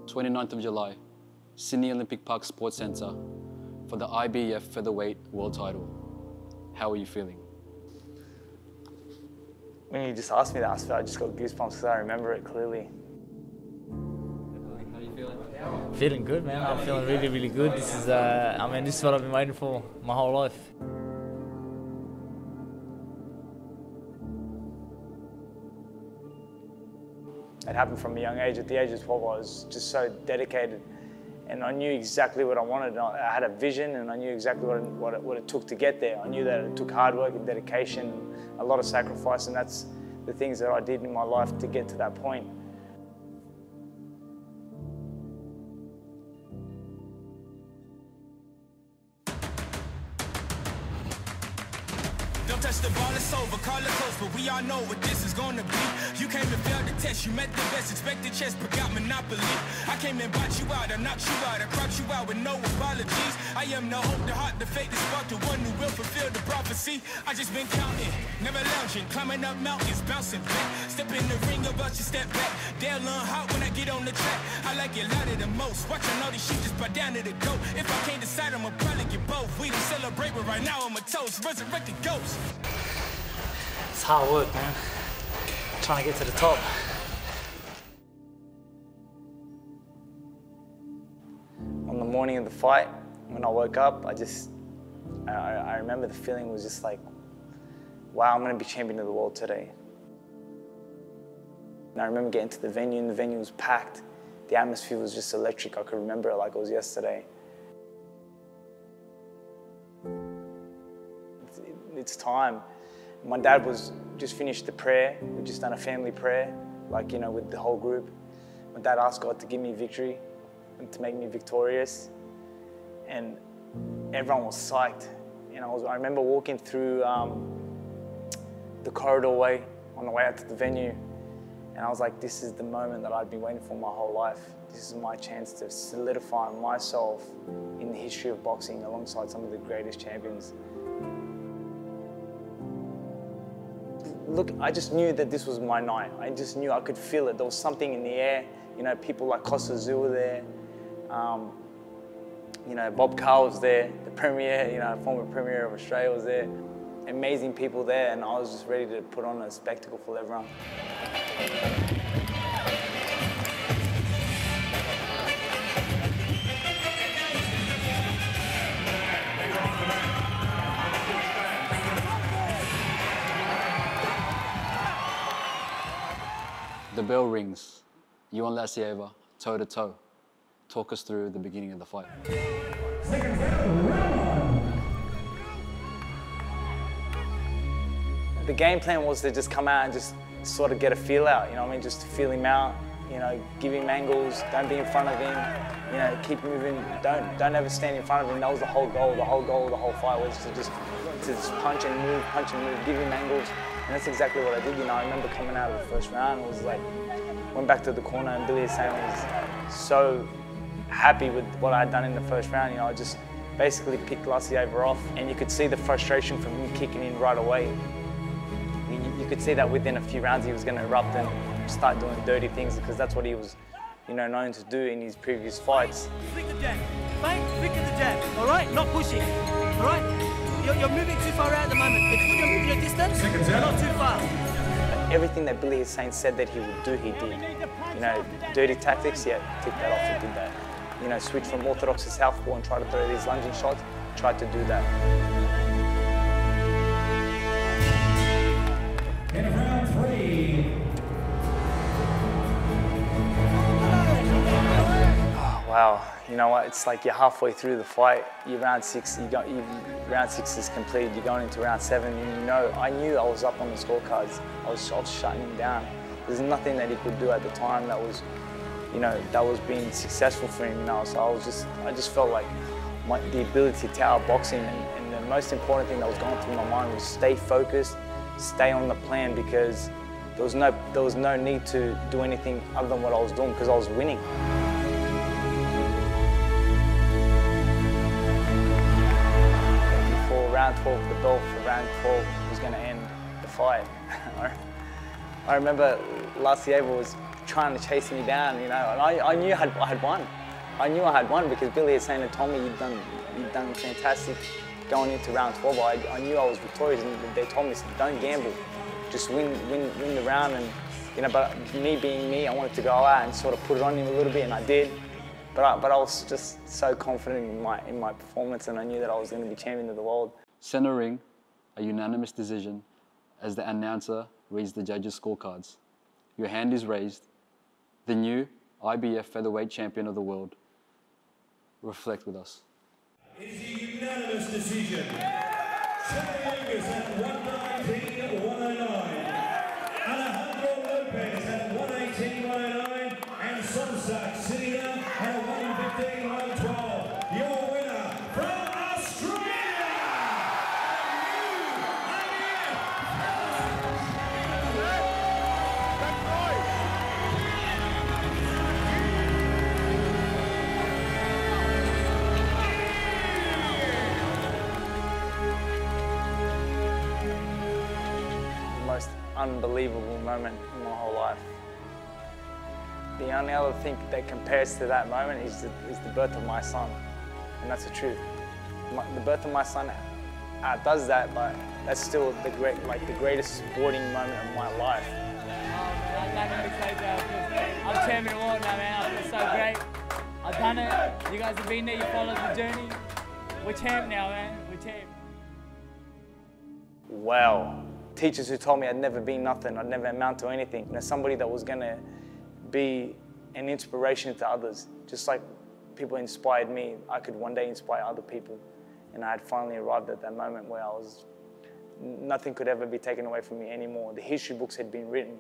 29th of July, Sydney Olympic Park Sports Centre for the IBF Featherweight World Title. How are you feeling? When you just asked me that, I just got goosebumps because I remember it clearly. How are you feeling? Feeling good, man. I'm feeling really, really good. This is, this is what I've been waiting for my whole life. It happened from a young age. At the age of 12, I was just so dedicated, and I knew exactly what I wanted. I had a vision, and I knew exactly what it took to get there. I knew that it took hard work and dedication, a lot of sacrifice, and that's the things that I did in my life to get to that point. Don't touch the ball, it's over, call it close, but we all know what this is gonna be. You came and failed the test, you met the best, expected chess, but got monopoly. I came and bought you out, I knocked you out, I cropped you out with no apologies. I am the hope, the heart, the faith, the spark, the one who will fulfill the prophecy. I just been counting, never lounging, climbing up mountains, bouncing back. Step in the ring, about you step back. They'll learn hot when I get on the track. I like it louder the most, watching all these shit just buy down to the goat. If I can't decide, I'ma probably get both. We don't celebrate, but right now I'm a toast, resurrected ghost. It's hard work, man. Trying to get to the top. On the morning of the fight, when I woke up, I remember the feeling was just like, wow, I'm gonna be champion of the world today. And I remember getting to the venue, and the venue was packed. The atmosphere was just electric. I could remember it like it was yesterday. It's time. My dad was just finished the prayer. We'd just done a family prayer, like, you know, with the whole group. My dad asked God to give me victory and to make me victorious. And everyone was psyched. And I remember walking through the corridor way on the way out to the venue. And I was like, this is the moment that I'd been waiting for my whole life. This is my chance to solidify myself in the history of boxing alongside some of the greatest champions. Look, I just knew that this was my night. I just knew, I could feel it. There was something in the air. You know, people like Costa Zoo were there. You know, Bob Carr was there. The Premier, you know, former Premier of Australia was there. Amazing people there, and I was just ready to put on a spectacle for everyone. The bell rings. You and Lacierva, toe-to-toe. Talk us through the beginning of the fight. The game plan was to just come out and just sort of get a feel out, you know what I mean? Just to feel him out, you know, give him angles, don't be in front of him, you know, keep moving, don't ever stand in front of him. That was the whole goal. The whole goal of the whole fight was to just punch and move, give him angles. And that's exactly what I did, you know. I remember coming out of the first round, it was like, went back to the corner, and Billy was so happy with what I had done in the first round. You know, I just basically picked Lacierva off, and you could see the frustration from him kicking in right away. You could see that within a few rounds he was going to erupt and start doing dirty things, because that's what he was, you know, known to do in his previous fights. Flick the jab, bang, flick the jab, all right? Not pushing, all right? You're moving too far out at the moment. It's when you're moving your distance, not too far. Everything that Billy Hussein said that he would do, he did. You know, dirty tactics, yeah, tick that off, he did that. You know, switch from orthodox to southpaw and try to throw these lunging shots, tried to do that. In round 3. Oh, wow, you know what? It's like you're halfway through the fight. Round 6 is completed. You're going into round 7, and you know, I knew I was up on the scorecards. I was shutting him down. There's nothing that he could do at the time that was, you know, that was being successful for him. You know, so I just felt like the ability to tower boxing, and the most important thing that was going through my mind was stay focused, stay on the plan, because there was no need to do anything other than what I was doing, because I was winning. Before round 12, the bell for round 12 was going to end the fight. I remember Lacierva was trying to chase me down, you know. And I knew I had won. I knew I had won because Billy had saying to Tommy, you've done fantastic going into round 12. I knew I was victorious, and they told me, don't gamble, just win the round. And you know, but me being me, I wanted to go out and sort of put it on him a little bit, and I did. But I was just so confident in my performance, and I knew that I was going to be champion of the world. Center ring, a unanimous decision as the announcer reads the judges' scorecards. Your hand is raised. The new IBF Featherweight Champion of the world. Reflect with us. It is a unanimous decision. Charlie Angus at 119-109. Alejandro Lopez at 118-109. And Sonsak sitting up at 115-112. Your winner from Australia. Most unbelievable moment in my whole life. The only other thing that compares to that moment is the birth of my son, and that's the truth. The birth of my son does that, but that's still the greatest sporting moment of my life. I'm champion of the world now, man. I feel so great. I've done it. You guys have been there. You followed the journey. We're champ now, man. We're champ. Wow. Teachers who told me I'd never be nothing, I'd never amount to anything. You know, somebody that was going to be an inspiration to others. Just like people inspired me, I could one day inspire other people. And I had finally arrived at that moment where nothing could ever be taken away from me anymore. The history books had been written.